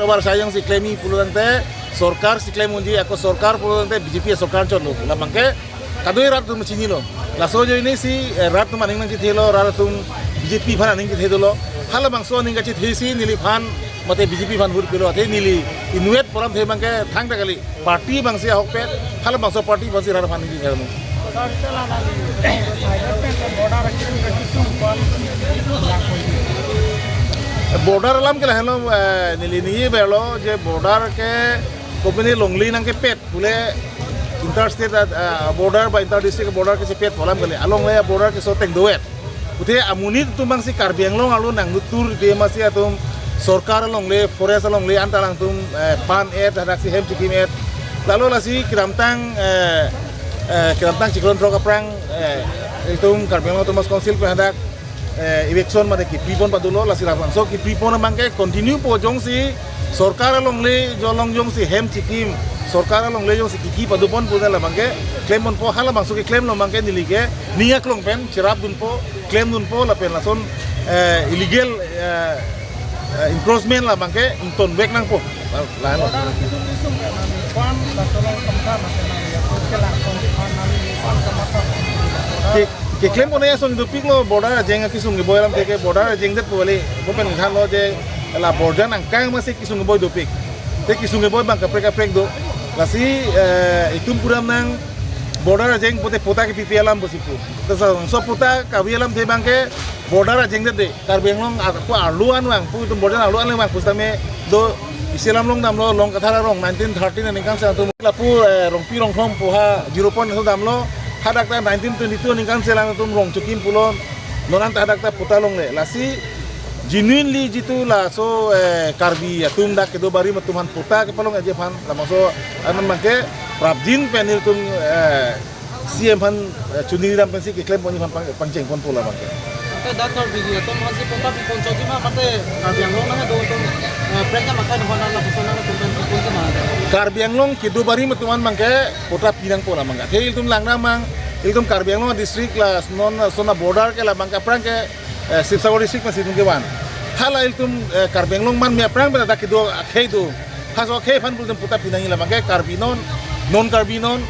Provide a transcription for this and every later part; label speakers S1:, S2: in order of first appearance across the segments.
S1: war sayang si claimi puluhan te sorkar si claim unji ako sorkar puluhan te BJP sorkar chon lo la bangke kadoi rat tum chini lo la so jo ini si rat tum aning nang chi thelo rat tum BJP phan aning chi thedolo hala bangso aning chi thesi nili phan mate BJP phan hur pilo the nili inuet poram the bangke thang ta kali party bangsi hok pet hala bangso party bangsi rat phan ni thelo border alam ke lahelo nili ni belo je border ke company longli nang ke pet pule interstate border by inter district border ke pet polam kali along le border ke so teng doet ute amuni tumbang si Karbiang long alu nang nutur de masih atum sorkar long le forest long le antalang tum pan hadak si hem cikim lalu lasi kiramtang ciklon trok aprang itum Karbiang long Thomas Council hadak election made ki pipon padulo lasi rapang so ki pipon mangke continue po jong si sorkar long le jolong jong si hem cikim sorkar long le jong si kiki padupon punya la mangke claim on po hala masuk ki claim lo mangke nilige niak long pen cirap dun po claim dun po la pen lason illegal encroachment la mangke inton back nang po la no ke claim on ya son dupik lo border jeng ki sung boy lam teke border jeng det pole bo pen than lo je la border nang kang masih ki sung boy dupik te ki sung boy bang ka prek do lasi itum puram nang border jeng pote pota ke pipialam bosipu so pota kawialam te bangke border jeng de Karbiang long aku aluan wang pu itum border aluan le wang pustame do isilam long dam lo long kathara rong 1913 ni kan sa tu lapu rong pi rong thom poha 0 point so dam lo hadak ta 1922 ni kan selang tu rong chukim pulon nonan ta hadak ta puta long le lasi genuinely jitu la so Karbi atum dak ke do bari matuman puta ke palong aje phan la maso anan mangke prabjin penil tum CM phan chuni ram pensi ke claim poni phan pangcheng pon pola mangke
S2: dak Karbi to masi puta pi pon choti ma mate Karbiang long na do tum prenya makai do hana la pusana tum pen pon ke ma
S1: Karbiang long ke do bari matuman mangke puta pinang pola mangka theil tum lang na mang iltum Karbiang long district la non sona border ke la mangka prang ke Sipsawar district masih tunggu wan. Hala iltum Karbiang long man mia prang pada tak do akhai do. Haso akhai fan bultum puta pinangi la mangke Karbinon non Karbinon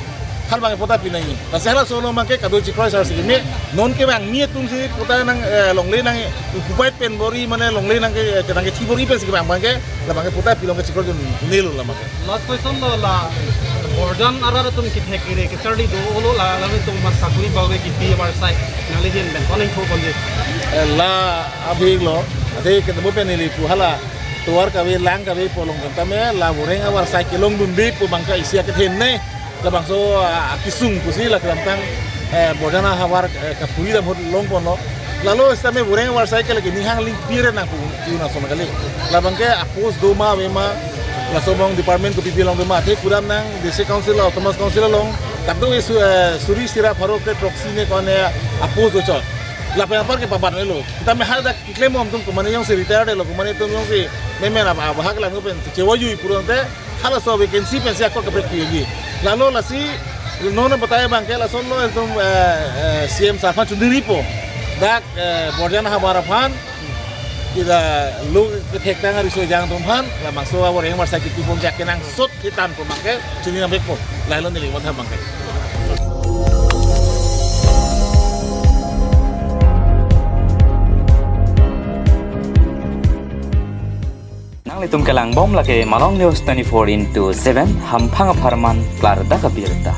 S1: hal bang puta pinangi. Tasela solo mangke kado cikroy sar sigime non ke bang mia tum si puta nang longle nang upait pen bori mana longle nang ke nang ke tibori pen sigime mangke la mangke puta pilong ke cikroy nilo la mangke.
S2: Last question lo la bordan arara tum ki thekire ke chardi do olo la la tum masakuri bawe ki pi war sai ngali hin ben koning ko bonje
S1: la abhi lo ade ke temu penili pu hala tuar kawe lang kawe polong kantame la boreng awar sai kilong dundi pu bangka isia ke thenne la bangso akisung pusi la klantang bordana hawar kapuri da bhot long pono lalu istame boreng awar sai ke lagi nihang link pire na pu na sona kali la bangke apos doma mema la sobong department ko pipilang doma te puram nang district council of Thomas Council long tapdo suri sira pharo ke proxy ne kone apos do chot la par ke papan lo kita me hada claim om tum kumane yang se retired lo kumane tum yang se meme na bahag lang pen chewayu purante hala so vacancy pen se akko ke prek gi lalu la si nona bataya bangke la son lo tum CM Sarfan Chundiri po dak borjana habara phan kita lu ketek tang hari so jang tum phan la maso awar yang marsa ki pon jak kenang sot hitan po bangke chuni na bek po la lo ni wadha bangke
S3: Itum kelang bom lake Malong News 24/7 hampang aparman klar da kabirta.